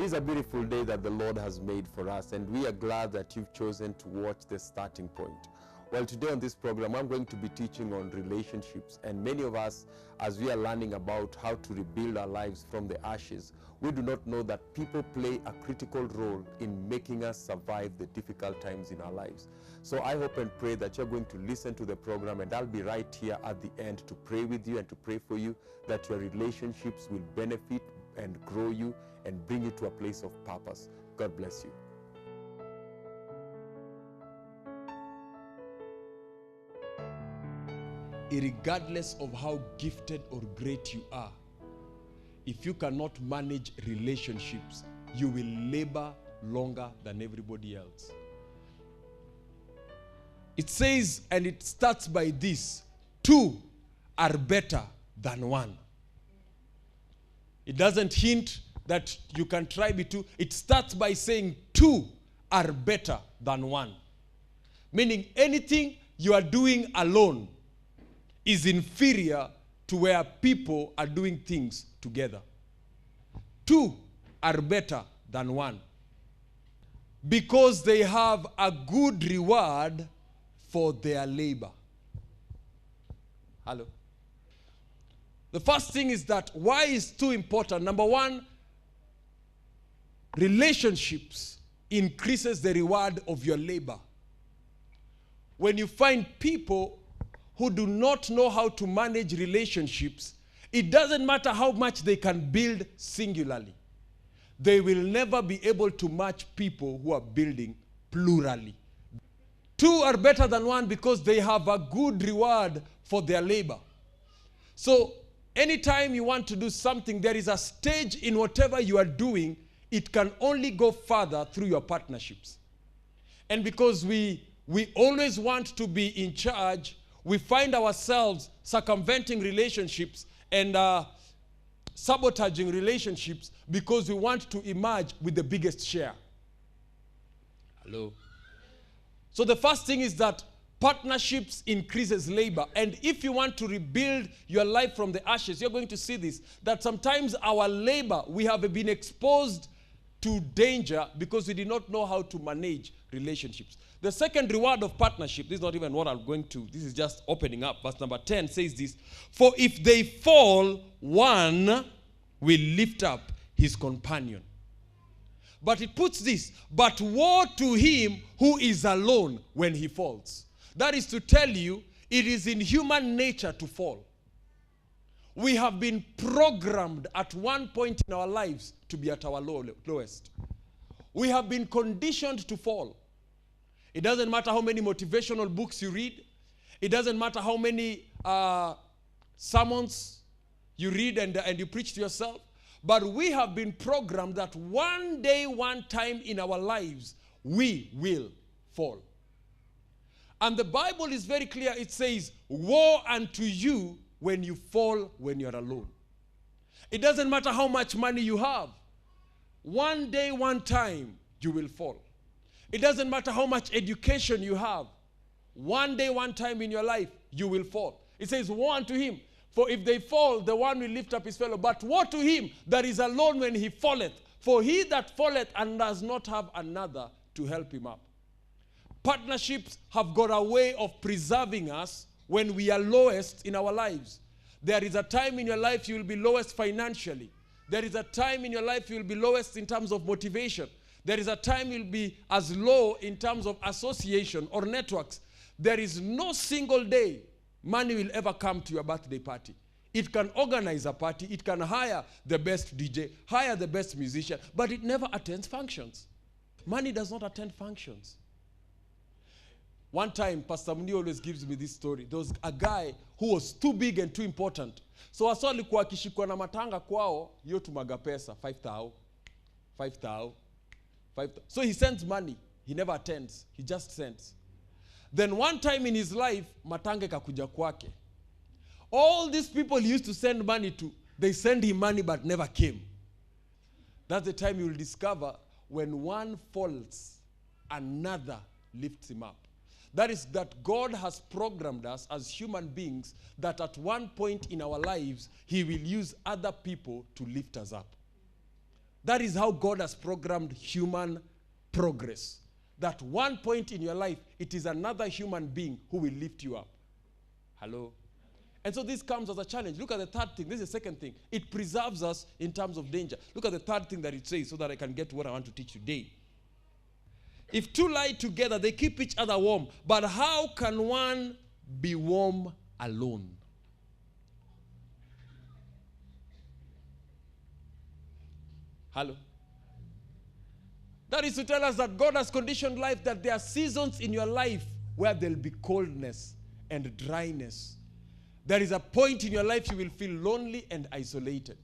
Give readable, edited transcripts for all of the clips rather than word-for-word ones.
It is a beautiful day that the Lord has made for us, and we are glad that you've chosen to watch The Starting Point. Well, today on this program, I'm going to be teaching on relationships, and many of us, as we are learning about how to rebuild our lives from the ashes, we do not know that people play a critical role in making us survive the difficult times in our lives. So I hope and pray that you're going to listen to the program, and I'll be right here at the end to pray with you and to pray for you that your relationships will benefit and grow you and bring you to a place of purpose. God bless you. Regardless of how gifted or great you are, if you cannot manage relationships, you will labor longer than everybody else. It says, and it starts by this: two are better than one. It doesn't hint that you can try be two. It starts by saying two are better than one. Meaning anything you are doing alone is inferior to where people are doing things together. Two are better than one because they have a good reward for their labor. Hello? The first thing is that why is two important? Number one, relationships increases the reward of your labor. When you find people who do not know how to manage relationships, it doesn't matter how much they can build singularly. They will never be able to match people who are building plurally. Two are better than one because they have a good reward for their labor. So anytime you want to do something, there is a stage in whatever you are doing, it can only go further through your partnerships. And because we always want to be in charge, we find ourselves circumventing relationships and sabotaging relationships because we want to emerge with the biggest share. Hello? So the first thing is that partnerships increases labor. And if you want to rebuild your life from the ashes, you're going to see this, that sometimes our labor, we have been exposed to danger because we did not know how to manage relationships. The second reward of partnership, this is not even what I'm going to, this is just opening up. Verse number 10 says this: for if they fall, one will lift up his companion. But it puts this: but woe to him who is alone when he falls. That is to tell you, it is in human nature to fall. We have been programmed at one point in our lives to be at our lowest. We have been conditioned to fall. It doesn't matter how many motivational books you read. It doesn't matter how many sermons you read and you preach to yourself. But we have been programmed that one day, one time in our lives, we will fall. And the Bible is very clear. It says, woe unto you when you fall when you're alone. It doesn't matter how much money you have. One day, one time, you will fall. It doesn't matter how much education you have. One day, one time in your life, you will fall. It says, woe unto him. For if they fall, the one will lift up his fellow. But woe to him that is alone when he falleth. For he that falleth and does not have another to help him up. Partnerships have got a way of preserving us when we are lowest in our lives. There is a time in your life you will be lowest financially. There is a time in your life you will be lowest in terms of motivation. There is a time you'll be as low in terms of association or networks. There is no single day money will ever come to your birthday party. It can organize a party. It can hire the best DJ, hire the best musician, but it never attends functions. Money does not attend functions. One time, Pastor Muni always gives me this story. There was a guy who was too big and too important. So wasa alikuwa akishikwa na matanga kwao, yo tumaga pesa, 5,000. So he sends money. He never attends. He just sends. Then one time in his life, matanga kakuja kwake. All these people he used to send money to, they send him money but never came. That's the time you will discover when one falls, another lifts him up. That is that God has programmed us as human beings that at one point in our lives, he will use other people to lift us up. That is how God has programmed human progress. That one point in your life, it is another human being who will lift you up. Hello? And so this comes as a challenge. Look at the third thing. This is the second thing. It preserves us in terms of danger. Look at the third thing that it says so that I can get to what I want to teach today. If two lie together, they keep each other warm. But how can one be warm alone? Hello? That is to tell us that God has conditioned life, that there are seasons in your life where there will be coldness and dryness. There is a point in your life you will feel lonely and isolated.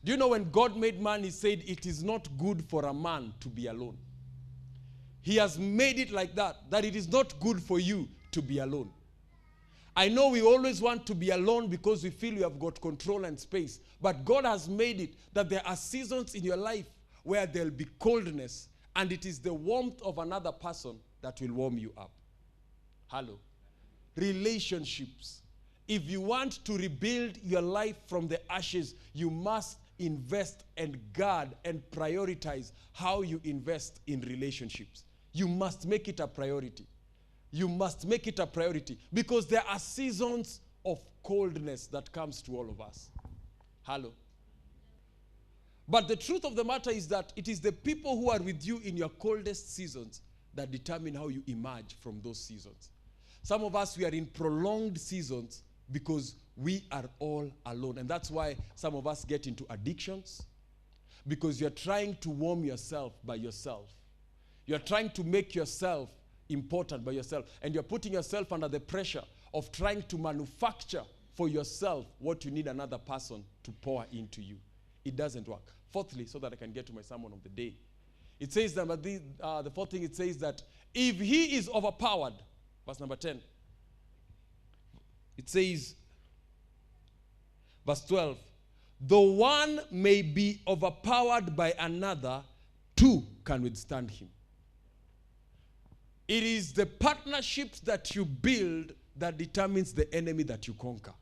Do you know when God made man, he said it is not good for a man to be alone. He has made it like that it is not good for you to be alone. I know we always want to be alone because we feel we have got control and space. But God has made it that there are seasons in your life where there will be coldness, and it is the warmth of another person that will warm you up. Hello. Relationships. If you want to rebuild your life from the ashes, you must invest and guard and prioritize how you invest in relationships. You must make it a priority. You must make it a priority because there are seasons of coldness that comes to all of us. Hello. But the truth of the matter is that it is the people who are with you in your coldest seasons that determine how you emerge from those seasons. Some of us, we are in prolonged seasons because we are all alone. And that's why some of us get into addictions, because you're trying to warm yourself by yourself. You're trying to make yourself important by yourself. And you're putting yourself under the pressure of trying to manufacture for yourself what you need another person to pour into you. It doesn't work. Fourthly, so that I can get to my sermon of the day, it says that the fourth thing, it says that if he is overpowered, verse number 10, it says, verse 12, though one may be overpowered by another, two can withstand him. It is the partnerships that you build that determines the enemy that you conquer.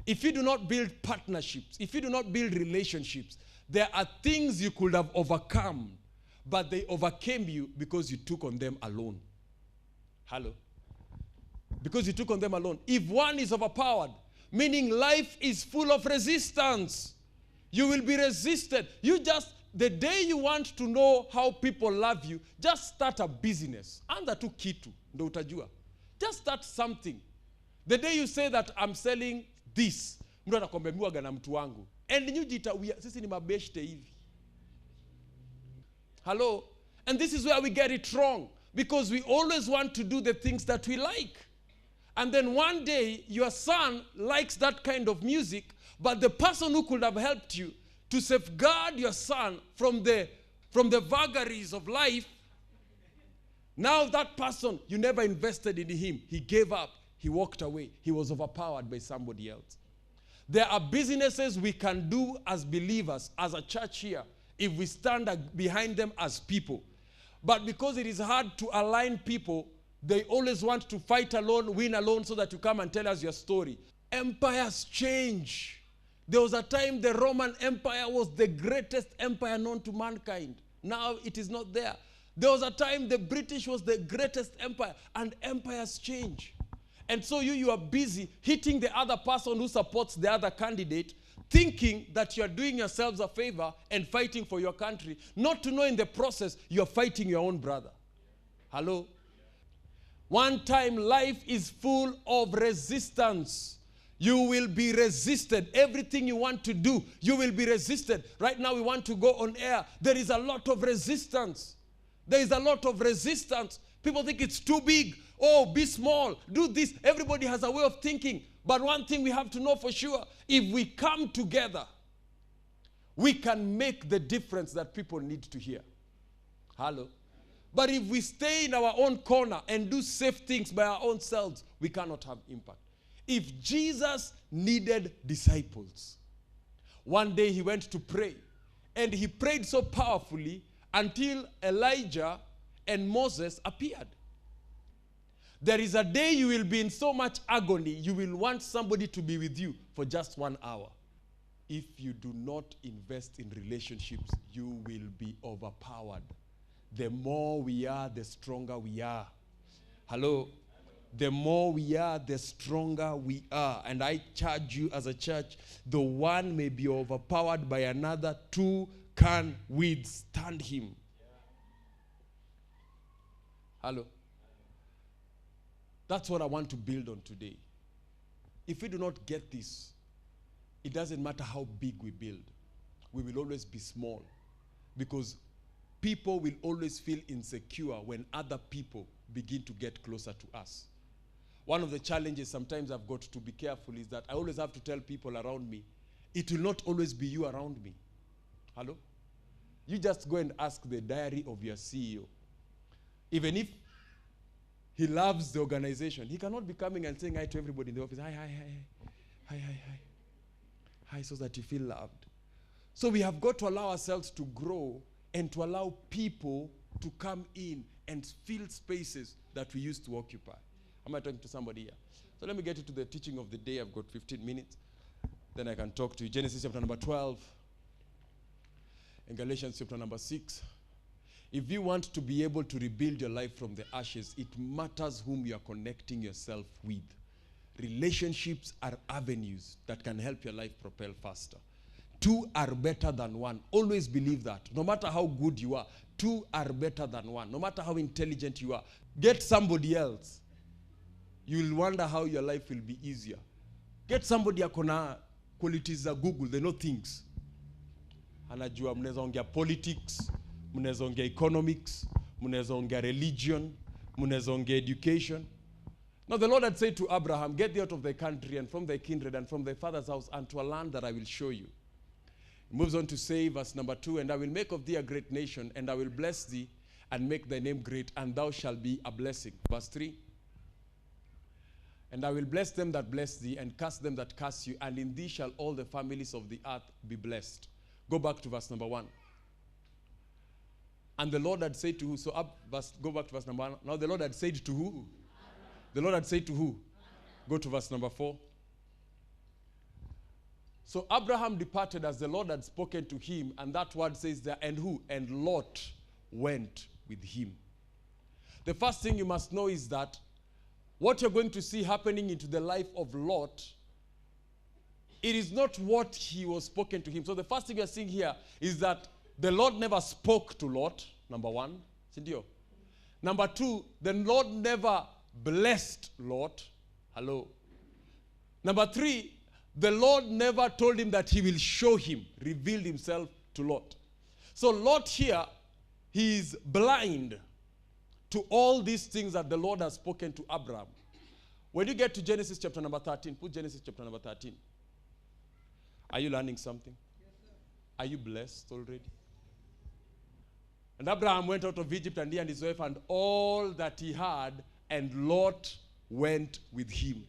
If you do not build partnerships, if you do not build relationships, there are things you could have overcome, but they overcame you because you took on them alone. Hello? Because you took on them alone. If one is overpowered, meaning life is full of resistance, you will be resisted. The day you want to know how people love you, just start a business. Anda tu kitu, ndo utajua. Just start something. The day you say that I'm selling this, mtu atakwambia mimi na mtu wangu. And you jitawia, sisi ni mabeshte hivi. Hello? And this is where we get it wrong. Because we always want to do the things that we like. And then one day, your son likes that kind of music, but the person who could have helped you to safeguard your son from the vagaries of life, now that person, you never invested in him. He gave up. He walked away. He was overpowered by somebody else. There are businesses we can do as believers, as a church here, if we stand behind them as people. But because it is hard to align people, they always want to fight alone, win alone, so that you come and tell us your story. Empires change. There was a time the Roman Empire was the greatest empire known to mankind. Now it is not there. There was a time the British was the greatest empire, and empires change. And so you are busy hitting the other person who supports the other candidate, thinking that you are doing yourselves a favor and fighting for your country, not to know in the process you are fighting your own brother. Hello? One time, life is full of resistance. You will be resisted. Everything you want to do, you will be resisted. Right now, we want to go on air. There is a lot of resistance. There is a lot of resistance. People think it's too big. Oh, be small. Do this. Everybody has a way of thinking. But one thing we have to know for sure, if we come together, we can make the difference that people need to hear. Hello? But if we stay in our own corner and do safe things by our own selves, we cannot have impact. If Jesus needed disciples, one day he went to pray, and he prayed so powerfully until Elijah and Moses appeared. There is a day you will be in so much agony, you will want somebody to be with you for just 1 hour. if you do not invest in relationships, you will be overpowered. The more we are, the stronger we are. Hello? The more we are, the stronger we are. And I charge you as a church, the one may be overpowered by another, two can withstand him. Hello? That's what I want to build on today. If we do not get this, it doesn't matter how big we build. We will always be small. Because people will always feel insecure when other people begin to get closer to us. One of the challenges sometimes I've got to be careful is that I always have to tell people around me, it will not always be you around me. Hello? You just go and ask the diary of your CEO. Even if he loves the organization, he cannot be coming and saying hi to everybody in the office. Hi, hi, hi, hi, hi, hi. Hi, so that you feel loved. So we have got to allow ourselves to grow and to allow people to come in and fill spaces that we used to occupy. Am I talking to somebody here? So let me get into the teaching of the day. I've got 15 minutes. Then I can talk to you. Genesis chapter number 12 and Galatians chapter number 6. If you want to be able to rebuild your life from the ashes, it matters whom you are connecting yourself with. Relationships are avenues that can help your life propel faster. Two are better than one. Always believe that. No matter how good you are, two are better than one. No matter how intelligent you are, get somebody else. You'll wonder how your life will be easier. Get somebody akona qualities za Google, they know things. Anajua mnaweza ongea politics, mnaweza ongea economics, mnaweza ongea religion, mnaweza ongea education. Now the Lord had said to Abraham, get thee out of thy country and from thy kindred and from thy father's house unto a land that I will show you. He moves on to say, verse number 2, and I will make of thee a great nation, and I will bless thee and make thy name great, and thou shalt be a blessing. Verse 3, and I will bless them that bless thee, and curse them that curse you, and in thee shall all the families of the earth be blessed. Go back to verse number 1. And the Lord had said to who? So go back to verse number 1. Now the Lord had said to who? The Lord had said to who? Go to verse number 4. So Abraham departed as the Lord had spoken to him, and that word says there, and who? And Lot went with him. The first thing you must know is that what you're going to see happening into the life of Lot, it is not what he was spoken to him. So the first thing you're seeing here is that the Lord never spoke to Lot, number 1. Sindio? Number 2, the Lord never blessed Lot. Hello. Number 3, the Lord never told him that he will show him, revealed himself to Lot. So Lot here, he is blind to all these things that the Lord has spoken to Abraham. When you get to Genesis chapter number 13, put Genesis chapter number 13. Are you learning something? Yes, sir. Are you blessed already? And Abraham went out of Egypt, and he and his wife and all that he had, and Lot went with him.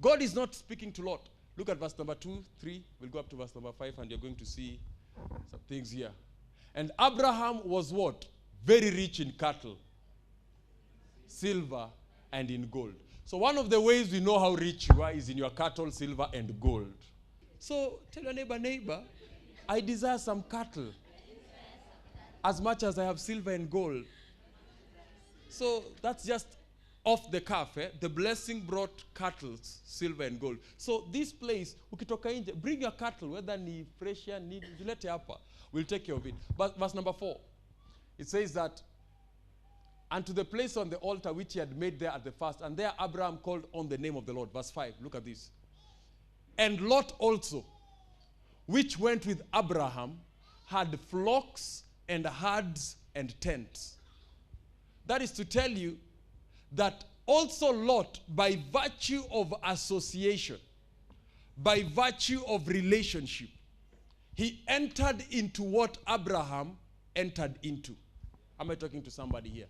God is not speaking to Lot. Look at verse number 2, 3. We'll go up to verse number 5, and you're going to see some things here. And Abraham was what? Very rich in cattle, silver, and in gold. So one of the ways we know how rich you are is in your cattle, silver, and gold. So tell your neighbor, I desire some cattle as much as I have silver and gold. So that's just off the cuff. The blessing brought cattle, silver and gold. So this place, ukitoka nje, bring your cattle, whether ni fresher, need, julete hapa. We'll take care of it. But verse number 4, it says that, and to the place on the altar which he had made there at the first, and there Abraham called on the name of the Lord. Verse 5, look at this. And Lot also, which went with Abraham, had flocks and herds and tents. That is to tell you that also Lot, by virtue of association, by virtue of relationship, he entered into what Abraham entered into. Am I talking to somebody here?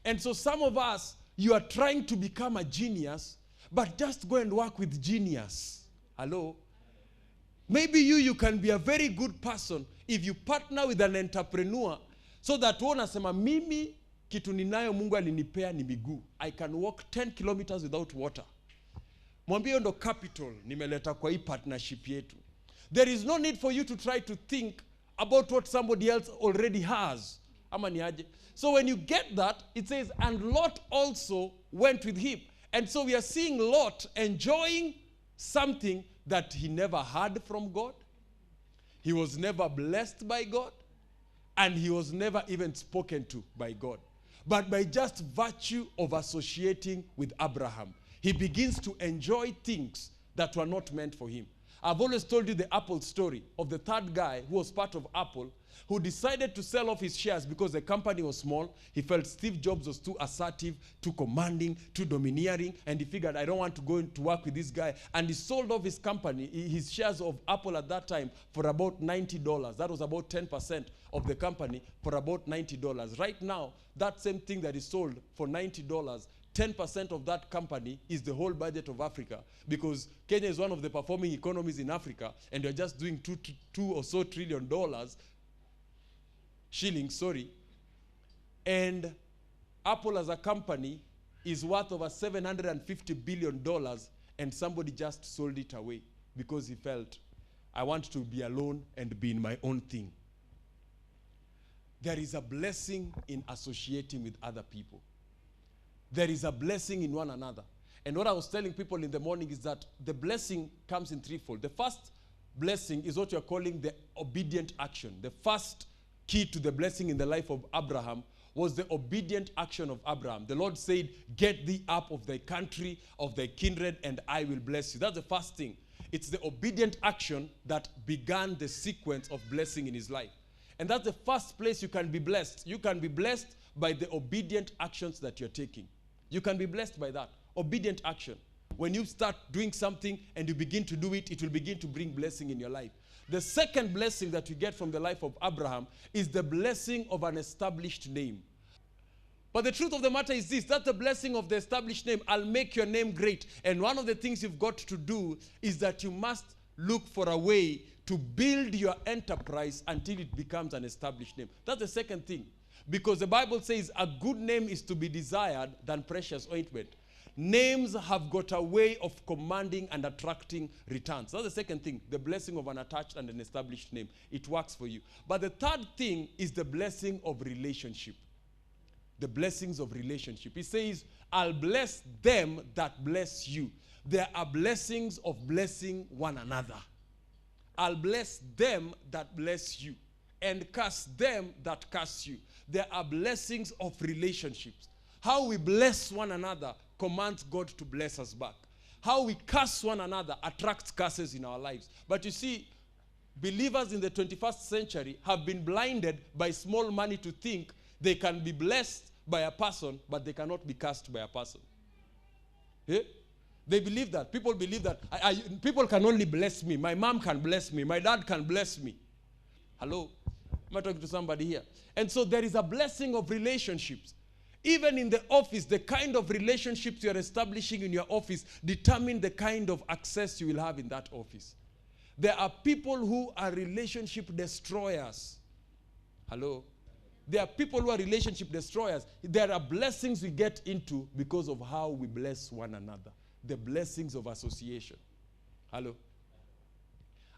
And so some of us, you are trying to become a genius, but just go and work with genius. Hello? Maybe you can be a very good person if you partner with an entrepreneur, so that unasema mimi kitu ninayo Mungu alinipea ni miguu. I can walk 10 kilometers without water. Mwambie ndo capital nimeleta kwa hii partnership yetu. There is no need for you to try to think about what somebody else already has. Ama ni aje? So when you get that, it says, and Lot also went with him. And so we are seeing Lot enjoying something that he never had from God. He was never blessed by God. And he was never even spoken to by God. But by just virtue of associating with Abraham, he begins to enjoy things that were not meant for him. I've always told you the Apple story of the third guy who was part of Apple, who decided to sell off his shares because the company was small. He felt Steve Jobs was too assertive, too commanding, too domineering, and he figured, I don't want to go to work with this guy. And he sold off his company, his shares of Apple at that time, for about $90. That was about 10% of the company, for about $90. Right now, that same thing that he sold for $90, 10% of that company is the whole budget of Africa, because Kenya is one of the performing economies in Africa, and you're just doing two or so trillion dollars, shillings, sorry. And Apple as a company is worth over $750 billion, and somebody just sold it away because he felt, I want to be alone and be in my own thing. There is a blessing in associating with other people. There is a blessing in one another. And what I was telling people in the morning is that the blessing comes in threefold. The first blessing is what you're calling the obedient action. The first key to the blessing in the life of Abraham was the obedient action of Abraham. The Lord said, get thee up of thy country, of thy kindred, and I will bless you. That's the first thing. It's the obedient action that began the sequence of blessing in his life. And that's the first place you can be blessed. You can be blessed by the obedient actions that you're taking. You can be blessed by that. Obedient action. When you start doing something and you begin to do it, it will begin to bring blessing in your life. The second blessing that you get from the life of Abraham is the blessing of an established name. But the truth of the matter is this, that's the blessing of the established name. I'll make your name great. And one of the things you've got to do is that you must look for a way to build your enterprise until it becomes an established name. That's the second thing. Because the Bible says a good name is to be desired than precious ointment. Names have got a way of commanding and attracting returns. That's the second thing, the blessing of an attached and an established name. It works for you. But the third thing is the blessing of relationship. The blessings of relationship. He says, I'll bless them that bless you. There are blessings of blessing one another. I'll bless them that bless you, and curse them that curse you. There are blessings of relationships. How we bless one another commands God to bless us back. How we curse one another attracts curses in our lives. But you see, believers in the 21st century have been blinded by small money to think they can be blessed by a person, but they cannot be cursed by a person. Eh? They believe that. People believe that. People can only bless me. My mom can bless me. My dad can bless me. Hello? Am I talking to somebody here? And so there is a blessing of relationships. Even in the office, the kind of relationships you're establishing in your office determine the kind of access you will have in that office. There are people who are relationship destroyers. Hello? There are people who are relationship destroyers. There are blessings we get into because of how we bless one another. The blessings of association. Hello?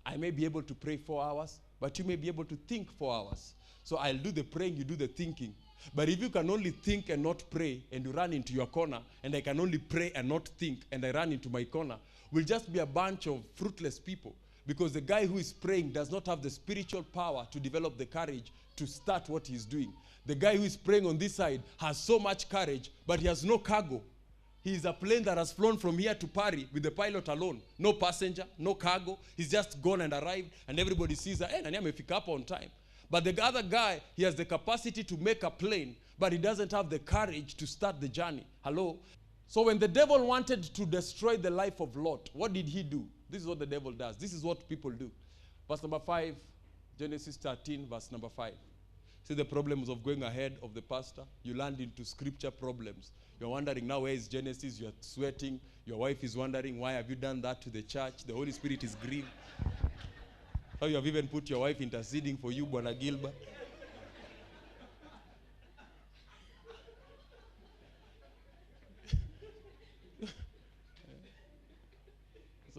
I may be able to pray 4 hours, but you may be able to think 4 hours. So I'll do the praying, you do the thinking. But if you can only think and not pray, and you run into your corner, and I can only pray and not think, and I run into my corner, we'll just be a bunch of fruitless people. Because the guy who is praying does not have the spiritual power to develop the courage to start what he's doing. The guy who is praying on this side has so much courage, but he has no cargo. He is a plane that has flown from here to Paris with the pilot alone. No passenger, no cargo. He's just gone and arrived, and everybody sees that, hey, nani amefika hapa on time. But the other guy, he has the capacity to make a plane, but he doesn't have the courage to start the journey. Hello? So when the devil wanted to destroy the life of Lot, what did he do? This is what the devil does. This is what people do. Verse number 5, Genesis 13, verse number 5. See the problems of going ahead of the pastor? You land into scripture problems. You're wondering, now where is Genesis? You're sweating. Your wife is wondering, why have you done that to the church? The Holy Spirit is grieved. How you have even put your wife interceding for you, Bwana Gilbert.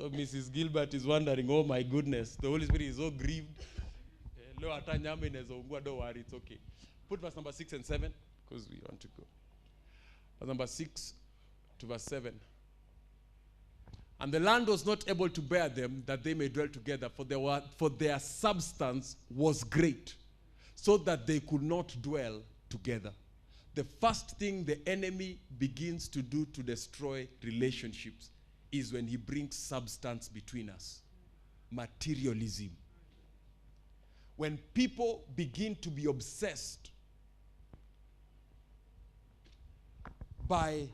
So Mrs. Gilbert is wondering, oh my goodness, the Holy Spirit is so grieved. Don't worry, it's okay. Put verse number 6 and 7, because we want to go. Verse number 6 to verse 7. And the land was not able to bear them, that they may dwell together, for their substance was great, so that they could not dwell together. The first thing the enemy begins to do to destroy relationships is when he brings substance between us. Materialism. When people begin to be obsessed by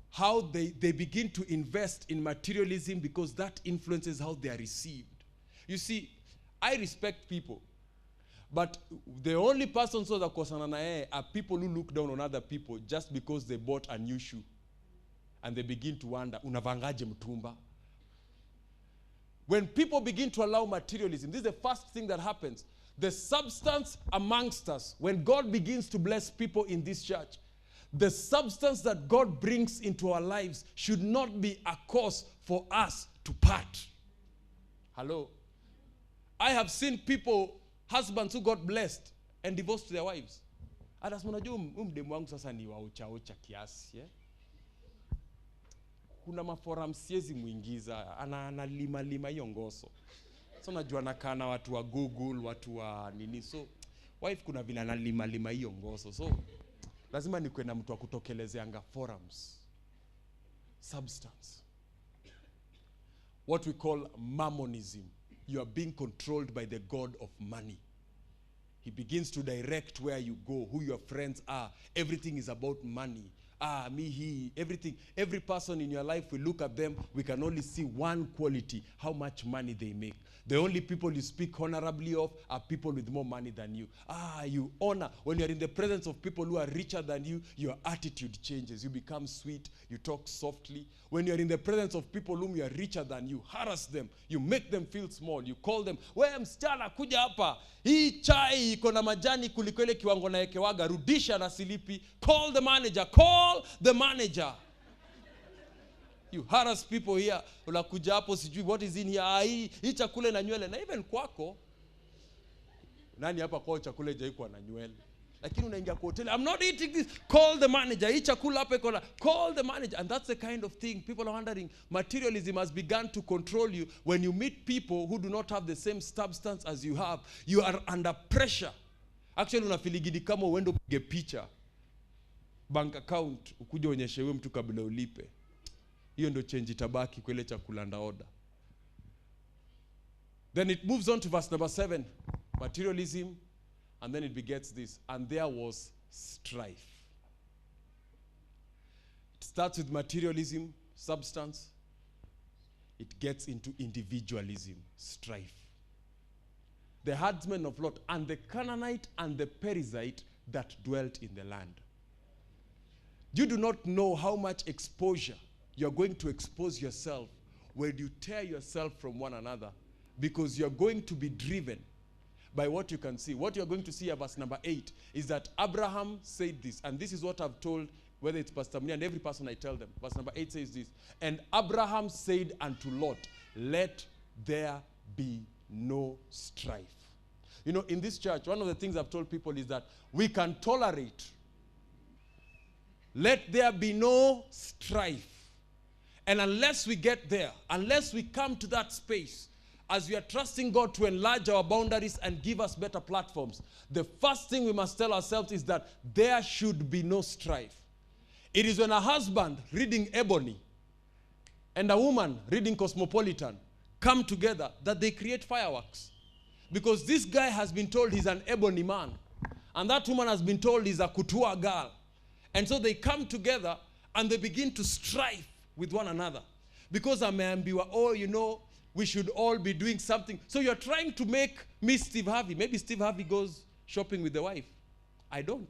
how they begin to invest in materialism, because that influences how they are received. You see, I respect people, but the only persons who are people who look down on other people just because they bought a new shoe. And they begin to wonder, unavangaje mtumba? When people begin to allow materialism, this is the first thing that happens. The substance amongst us, when God begins to bless people in this church, the substance that God brings into our lives should not be a cause for us to part. Hello? I have seen people, husbands who got blessed and divorced their wives. Adas mnajua mdemu wangu sasa ni wa ucha kiasi, yeah? Kuna maforum siezi muingiza, analima hiyo ngoso. So najua nakaa na watu wa Google, watu wa nini. So wife kuna vile analima hiyo ngoso. So lazima nikuwe na mtu wa kutokelezeanga forums. Substance. What we call mammonism. You are being controlled by the god of money. He begins to direct where you go, who your friends are. Everything is about money. Everything. Every person in your life, we look at them, we can only see one quality, how much money they make. The only people you speak honorably of are people with more money than you. You honor. When you're in the presence of people who are richer than you, your attitude changes. You become sweet. You talk softly. When you're in the presence of people whom you are richer than you, harass them. You make them feel small. You call them, we msichana kuja hapa. Hii chai iko na majani kuliko ile kiwango naekewaga. Rudisha na silipi. Call the manager. Call the manager. You harass people here. Unakuja hapo sijui what is in here. Hii chakula na nywele. Na even kwako. Nani hapa kwa chakula hajaikuwa na nywele. Lakini unaingia kwa hotel. I'm not eating this. Call the manager. Hii chakula hapa iko na. Call the manager. And that's the kind of thing. People are wondering. Materialism has begun to control you. When you meet people who do not have the same substance as you have, you are under pressure. Actually unafiligidi kama uende upige picha. Bank account. Ukuja onyeshe wewe mtu kabla ulipe. Hiyo ndo change itabaki kwa ile chakula nda order. Then it moves on to verse number 7. Materialism. And then it begets this. And there was strife. It starts with materialism, substance. It gets into individualism, strife. The herdsmen of Lot and the Canaanite and the Perizzite that dwelt in the land. You do not know how much exposure you're going to expose yourself when you tear yourself from one another, because you're going to be driven by what you can see. What you're going to see at verse number 8 is that Abraham said this, and this is what I've told, whether it's Pastor Mini and every person I tell them. Verse number 8 says this, and Abraham said unto Lot, let there be no strife. You know, in this church, one of the things I've told people is that we can tolerate. Let there be no strife. And unless we get there, unless we come to that space, as we are trusting God to enlarge our boundaries and give us better platforms, the first thing we must tell ourselves is that there should be no strife. It is when a husband reading Ebony and a woman reading Cosmopolitan come together that they create fireworks. Because this guy has been told he's an Ebony man, and that woman has been told he's a Kutua girl. And so they come together and they begin to strive with one another. Because ameambiwa, you know, we should all be doing something. So you're trying to make me Steve Harvey. Maybe Steve Harvey goes shopping with the wife. I don't.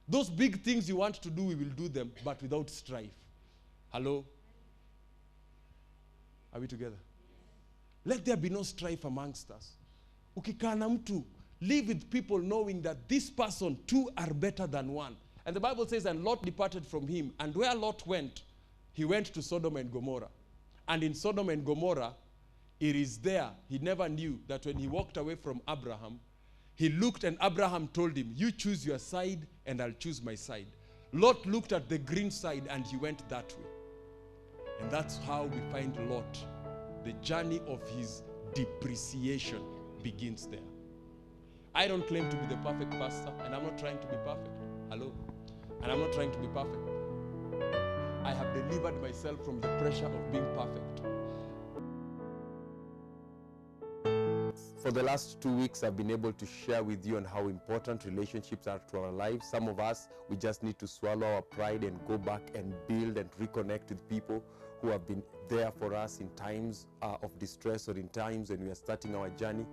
Those big things you want to do, we will do them, but without strife. Hello? Are we together? Let there be no strife amongst us. Ukikaa na mtu, live with people knowing that this person, two are better than one. And the Bible says, and Lot departed from him. And where Lot went, he went to Sodom and Gomorrah. And in Sodom and Gomorrah, it is there. He never knew that when he walked away from Abraham, he looked and Abraham told him, you choose your side and I'll choose my side. Lot looked at the green side and he went that way. And that's how we find Lot. The journey of his depreciation begins there. I don't claim to be the perfect pastor, and I'm not trying to be perfect. Hello? And I'm not trying to be perfect. I have delivered myself from the pressure of being perfect. For the last 2 weeks, I've been able to share with you on how important relationships are to our lives. Some of us, we just need to swallow our pride and go back and build and reconnect with people who have been there for us in times of distress or in times when we are starting our journey.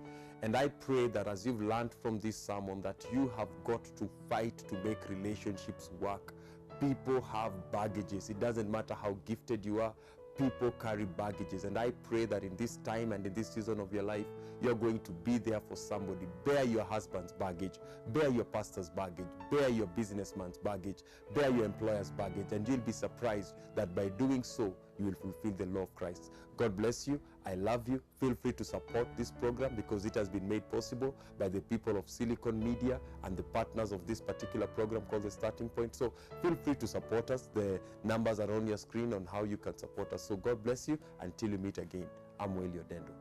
And I pray that as you've learned from this sermon, that you have got to fight to make relationships work. People have baggages. It doesn't matter how gifted you are. People carry baggages, and I pray that in this time and in this season of your life, you're going to be there for somebody. Bear your husband's baggage, bear your pastor's baggage, bear your businessman's baggage, bear your employer's baggage, and you'll be surprised that by doing so, you will fulfill the law of Christ. God bless you. I love you. Feel free to support this program because it has been made possible by the people of Silicon Media and the partners of this particular program called The Starting Point. So feel free to support us. The numbers are on your screen on how you can support us. So God bless you. Until we meet again, I'm Welly Odendo.